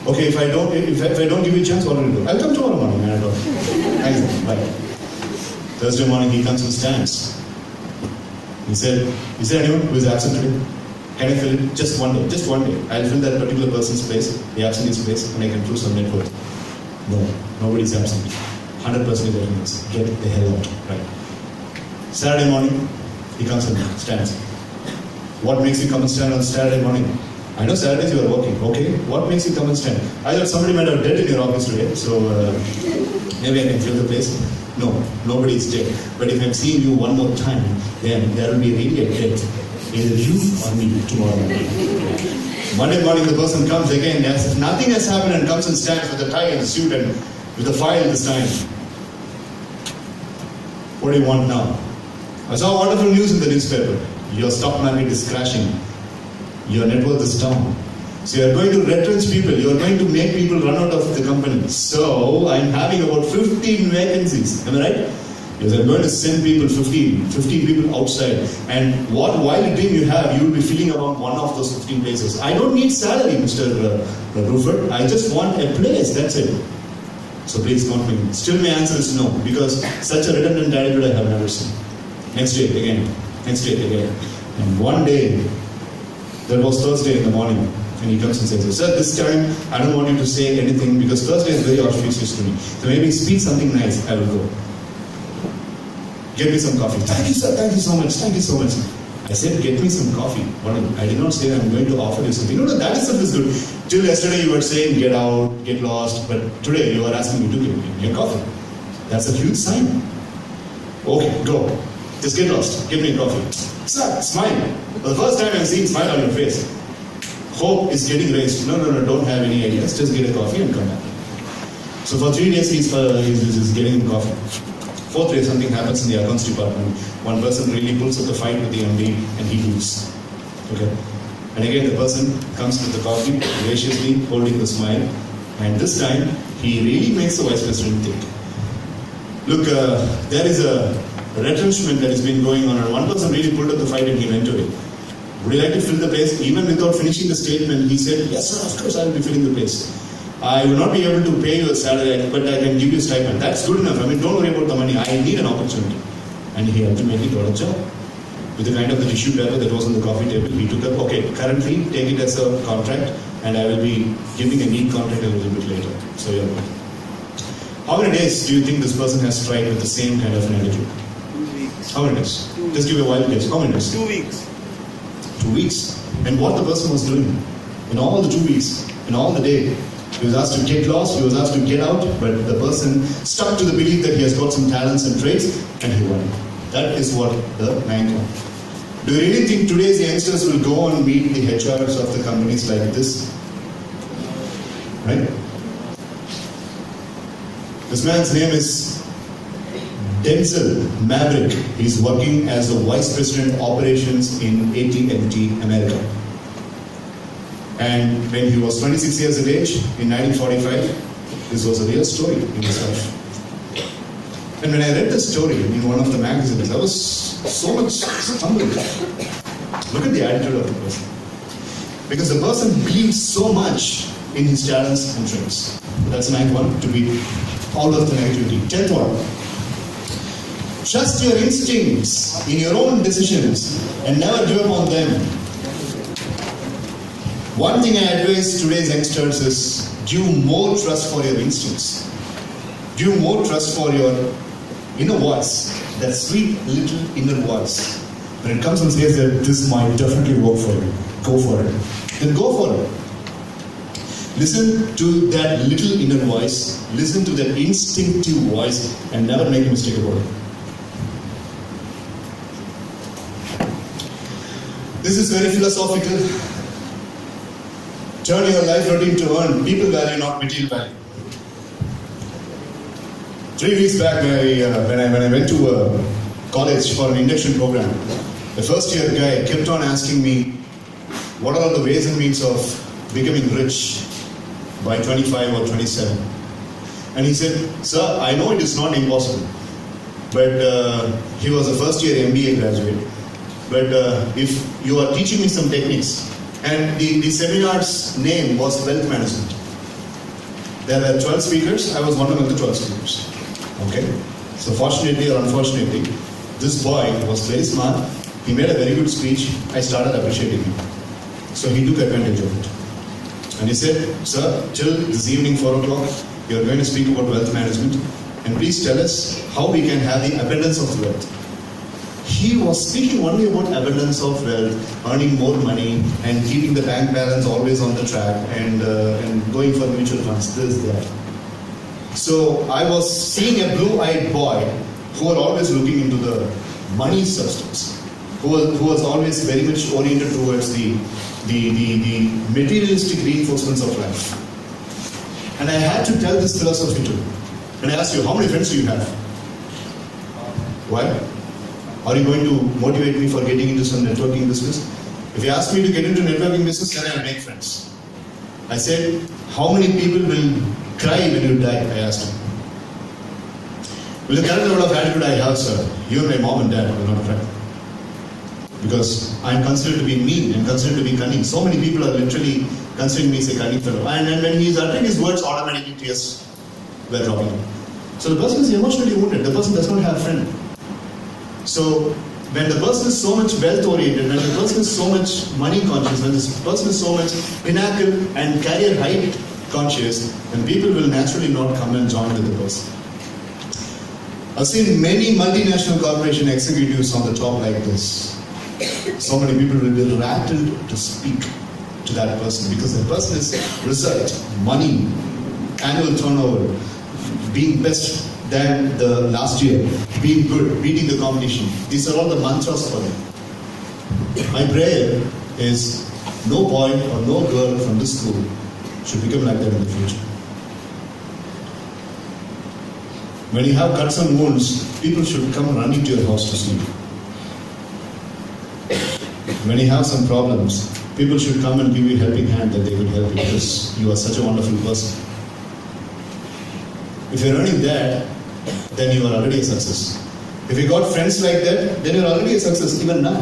Okay, if I don't give you a chance, what will you do? I'll come tomorrow morning, 9 o'clock. Thanks, bye. Thursday morning, he comes and stands. He said, is there anyone who is absent today? Can I fill it? Just one day, just one day. I'll fill that particular person's place, the absentee's place, and I can prove some net worth. No, nobody's absent. 100% attendance. Get the hell out. Right. Saturday morning, he comes and stands. What makes you come and stand on Saturday morning? I know Saturdays you are working. Okay. What makes you come and stand? I thought somebody might have dead in your office today, so maybe I can fill the place. No, nobody is dead. But if I'm seeing you one more time, then there will be really a death. Either you or me tomorrow morning. Monday morning, the person comes again as if nothing has happened and comes and stands with a tie and a suit and with a file this time. What do you want now? I saw wonderful news in the newspaper. Your stock market is crashing. Your net worth is down. So you are going to retrench people. You are going to make people run out of the company. So I'm having about 15 vacancies. Am I right? Because I'm going to send people 15 people outside. And what wild dream you have, you will be filling around one of those 15 places. I don't need salary, Mr. Ruford. I just want a place. That's it. So please count me. Still my answer is no, because such a redundant attitude I have never seen. Next day again. And one day, that was Thursday in the morning, and he comes and says, sir, this time I don't want you to say anything because Thursday is very auspicious to me. So maybe speak something nice, I will go. Get me some coffee. Thank you, sir. Thank you so much. I said, get me some coffee. I did not say I'm going to offer you something. No, that stuff is good. Till yesterday you were saying get out, get lost, but today you are asking me to give me a coffee. That's a huge sign. Okay, go. Just get lost. Give me a coffee. Sir, smile. For the first time I'm seeing smile on your face. Hope is getting raised. No, don't have any ideas. Just get a coffee and come back. So for 3 days he's getting coffee. 4th day something happens in the accounts department. One person really pulls up the fight with the MD and he leaves. Okay. And again the person comes with the coffee, graciously holding the smile. And this time he really makes the vice president think. Look, there is a retrenchment that has been going on, and one person really pulled up the fight and he went away. Would you like to fill the place? Even without finishing the statement, he said, yes sir, of course I will be filling the place. I will not be able to pay you a salary, but I can give you a stipend. That's good enough. I mean, don't worry about the money. I need an opportunity. And he ultimately got a job. With the kind of the tissue paper that was on the coffee table, he took up, okay, currently take it as a contract, and I will be giving a neat contract a little bit later. So you're good. How many days do you think this person has tried with the same kind of an attitude? 2 weeks. How many days? Just give a wild guess. How many days? 2 weeks. 2 weeks. And what the person was doing in all the 2 weeks, in all the day, he was asked to get lost, he was asked to get out, but the person stuck to the belief that he has got some talents and traits, and he won. That is what the 9th one. Do you really think today's youngsters will go and meet the HRs of the companies like this? Right? This man's name is Denzel Maverick. He's working as the Vice President Operations in AT&T America. And when he was 26 years of age, in 1945, this was a real story in his life. And when I read the story in one of the magazines, I was so much humbled. Look at the attitude of the person. Because the person believes so much in his talents and traits. That's 9th one, to be out of the negativity. 10th one. Trust your instincts in your own decisions and never give up on them. One thing I advise today's youngsters is give more trust for your instincts. Give more trust for your inner voice, that sweet little inner voice. When it comes and says that this might definitely work for you, go for it. Then go for it. Listen to that little inner voice, listen to that instinctive voice, and never make a mistake about it. This is very philosophical. Turn your life routine to earn people value, not material value. 3 weeks back, when I went to college for an induction program, the first year guy kept on asking me, what are the ways and means of becoming rich by 25 or 27? And he said, sir, I know it is not impossible, but he was a first year MBA graduate. But if you are teaching me some techniques, and the seminar's name was Wealth Management. There were 12 speakers, I was one among the 12 speakers. Okay? So fortunately or unfortunately, this boy was very smart, he made a very good speech, I started appreciating him. So he took advantage of it. And he said, sir, till this evening 4 o'clock, you are going to speak about wealth management, and please tell us how we can have the abundance of wealth. He was speaking only about abundance of wealth, earning more money, and keeping the bank balance always on the track, and going for mutual funds, this, that. So I was seeing a blue-eyed boy who was always looking into the money substance, who was always very much oriented towards the materialistic reinforcements of life. And I had to tell this philosophy too. And I asked you, how many friends do you have? Why? Are you going to motivate me for getting into some networking business? If you ask me to get into networking business, then I'll make friends. I said, how many people will cry when you die? I asked him. With the current level of attitude I have, sir, you and my mom and dad will not cry. Because I am considered to be mean and considered to be cunning. So many people are literally considering me as a cunning fellow. And when he is uttering his words, automatically tears were dropping. So the person is emotionally wounded. The person does not have a friend. So when the person is so much wealth oriented, when the person is so much money conscious, when this person is so much pinnacle and career height conscious, then people will naturally not come and join with the person. I've seen many multinational corporation executives on the top like this. So many people will be rattled to speak to that person because the person is result, money, annual turnover, being best than the last year, being good, beating the competition. These are all the mantras for them. My prayer is no boy or no girl from this school should become like that in the future. When you have cuts and wounds, people should come running to your house to sleep. When you have some problems, people should come and give you a helping hand that they could help you because you are such a wonderful person. If you're earning that, then you are already a success. If you got friends like that, then you're already a success even now.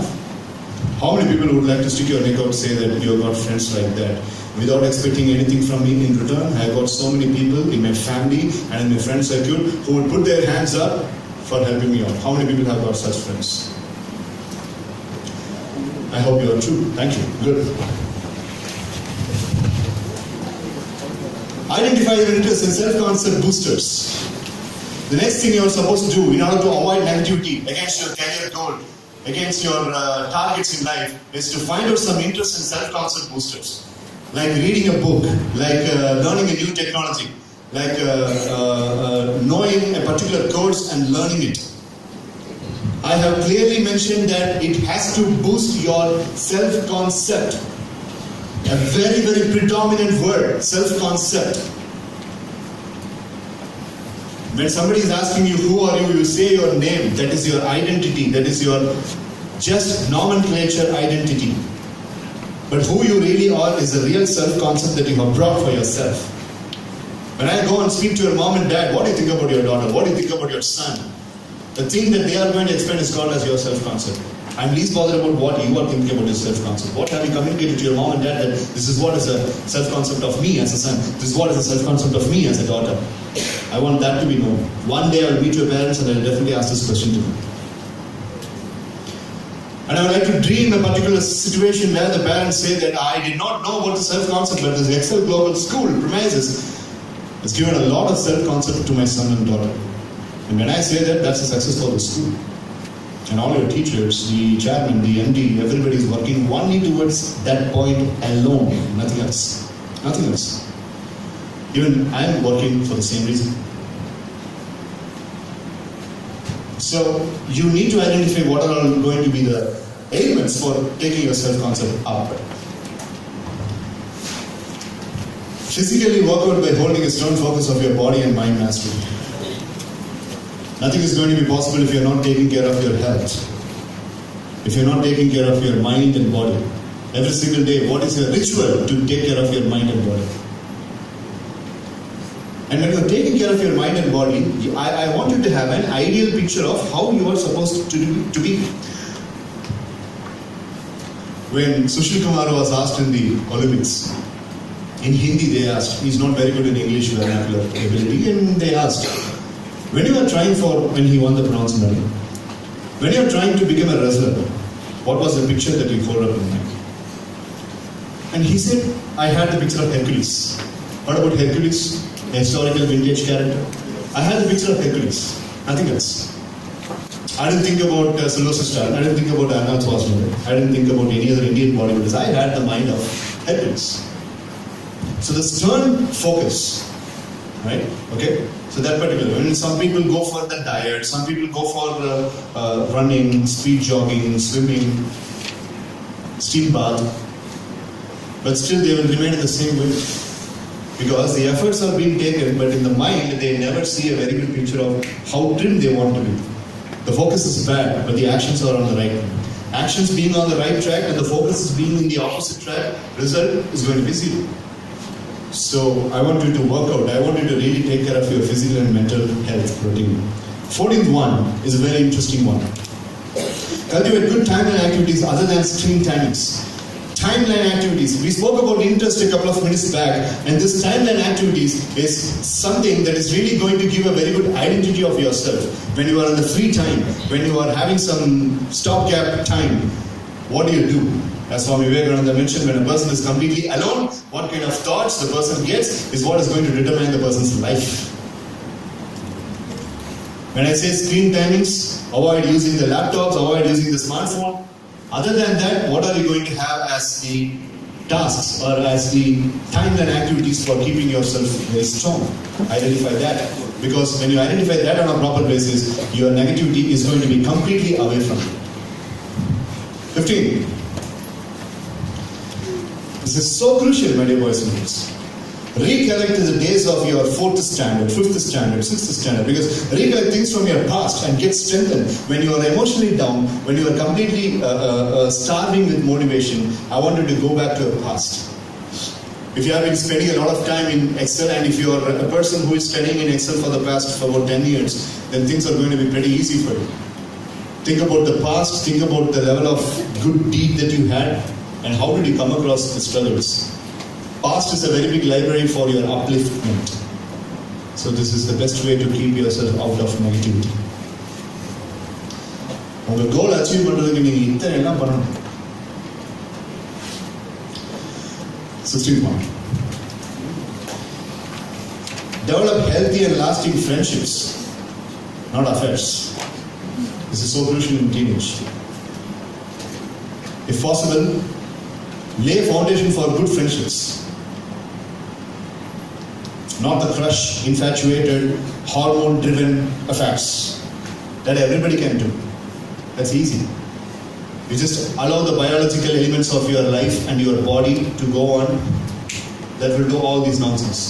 How many people would like to stick your neck out and say that you have got friends like that without expecting anything from me in return? I have got so many people in my family and in my friend circle who would put their hands up for helping me out. How many people have got such friends? I hope you are true. Thank you. Good. Identify your interests and self-concept boosters. The next thing you are supposed to do in order to avoid negativity against your career goal, against your targets in life, is to find out some interest in self-concept boosters. Like reading a book, like learning a new technology, like knowing a particular course and learning it. I have clearly mentioned that it has to boost your self-concept. A very, very predominant word, self-concept. When somebody is asking you, who are you, you say your name. That is your identity. That is your just nomenclature identity. But who you really are is a real self-concept that you have brought for yourself. When I go and speak to your mom and dad, what do you think about your daughter? What do you think about your son? The thing that they are going to explain is called as your self-concept. I'm least bothered about what you are thinking about your self-concept. What have you communicated to your mom and dad that this is what is a self-concept of me as a son, this is what is a self-concept of me as a daughter. I want that to be known. One day I will meet your parents and I will definitely ask this question to them. And I would like to dream a particular situation where the parents say that I did not know about the self-concept, but this Excel Global School premises has given a lot of self-concept to my son and daughter. And when I say that, that's a success for the school. And all your teachers, the chairman, the MD, everybody is working only towards that point alone, nothing else. Nothing else. Even I am working for the same reason. So you need to identify what are going to be the elements for taking your self-concept up. Physically work out by holding a stern focus of your body and mind mastery. Nothing is going to be possible if you are not taking care of your health. If you are not taking care of your mind and body. Every single day, what is your ritual to take care of your mind and body? And when you are taking care of your mind and body, I want you to have an ideal picture of how you are supposed to be. When Sushil Kumar was asked in the Olympics, in Hindi they asked, he's not very good in English vernacular ability, and they asked, when you are trying when he won the bronze medal, when you are trying to become a wrestler, what was the picture that you hold up in mind? And he said, I had the picture of Hercules. What about Hercules? A historical vintage character. I had the picture of Hercules, nothing else. I didn't think about Sylvester Stallone, I didn't think about Arnold Schwarzenegger, I didn't think about any other Indian bodybuilders. I had the mind of Hercules. So the stern focus, right? Okay? So that particular, when some people go for the diet, some people go for running, speed jogging, swimming, steam bath, but still they will remain in the same way. Because the efforts are being taken, but in the mind, they never see a very good picture of how trim they want to be. The focus is bad, but the actions are on the right. Actions being on the right track and the focus is being in the opposite track, result is going to be zero. So I want you to work out. I want you to really take care of your physical and mental health routine. 14th one is a very interesting one. Cultivate good timeline activities other than screen timings. Timeline activities. We spoke about interest a couple of minutes back, and this timeline activities is something that is really going to give a very good identity of yourself. When you are in the free time, when you are having some stopgap time, what do? As Swami Vivekananda mentioned, when a person is completely alone, what kind of thoughts the person gets is what is going to determine the person's life. When I say screen timings, avoid using the laptops, avoid using the smartphone. Other than that, what are you going to have as the tasks or as the timeline activities for keeping yourself very strong? Identify that. Because when you identify that on a proper basis, your negativity is going to be completely away from you. 15. This is so crucial, my dear boys and girls. Recollect the days of your 4th standard, 5th standard, 6th standard, because recollect things from your past and get strengthened. When you are emotionally down, when you are completely starving with motivation, I want you to go back to your past. If you have been spending a lot of time in Excel, and if you are a person who is studying in Excel for about 10 years, then things are going to be pretty easy for you. Think about the past, think about the level of good deed that you had, and how did you come across the struggles. Past is a very big library for your upliftment. So this is the best way to keep yourself out of negativity. உங்க goal achieve பண்றதுக்கு நீங்க இத்தனை எல்லாம் பண்ணணும். 16th one. Develop healthy and lasting friendships, not affairs. This is so crucial in teenage. If possible, lay a foundation for good friendships. Not the crush, infatuated, hormone-driven affairs that everybody can do. That's easy. You just allow the biological elements of your life and your body to go on. That will do all these nonsense.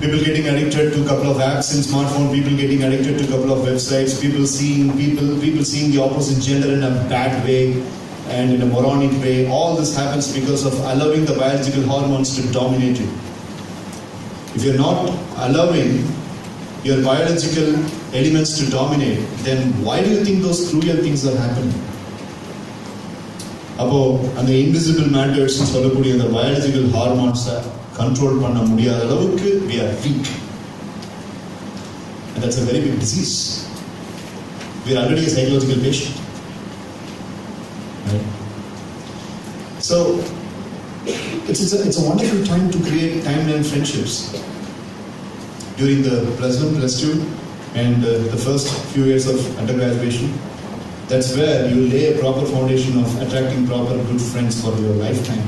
People getting addicted to a couple of apps in smartphone, people getting addicted to a couple of websites, people seeing the opposite gender in a bad way and in a moronic way. All this happens because of allowing the biological hormones to dominate you. If you're not allowing your biological elements to dominate, then why do you think those cruel things are happening? அப்போ அந்த invisible matters சொல்லக்கூடிய அந்த biological hormones control பண்ண முடியாத அளவுக்கு we are weak. And that's a very big disease. We're already a psychological patient. Right? So, it's a wonderful time to create timeline friendships. During the +1, +2, and the first few years of undergraduation, that's where you lay a proper foundation of attracting proper good friends for your lifetime.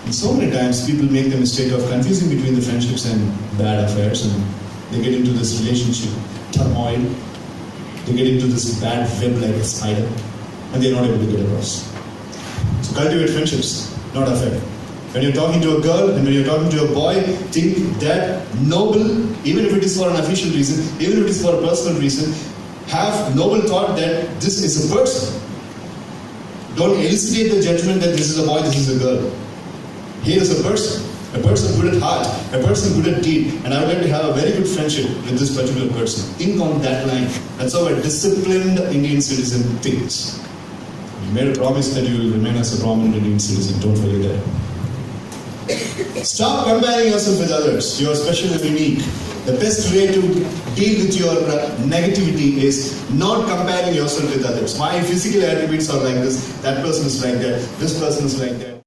And so many times people make the mistake of confusing between the friendships and bad affairs, and they get into this relationship turmoil. They get into this bad web like a spider, and they're not able to get across. So cultivate friendships, not affair. When you're talking to a girl and when you're talking to a boy, think that noble, even if it is for an official reason, even if it is for a personal reason, have noble thought that this is a person. Don't elucidate the judgment that this is a boy, this is a girl. Here is a person good at heart, a person good at deed, and I would like to have a very good friendship with this particular person. Think on that line. That's how a disciplined Indian citizen thinks. You made a promise that you will remain as a prominent Indian citizen. Don't forget that. Stop comparing yourself with others. You are special and unique. The best way to deal with your negativity is not comparing yourself with others. My physical attributes are like this, that person is like that, this person is like that.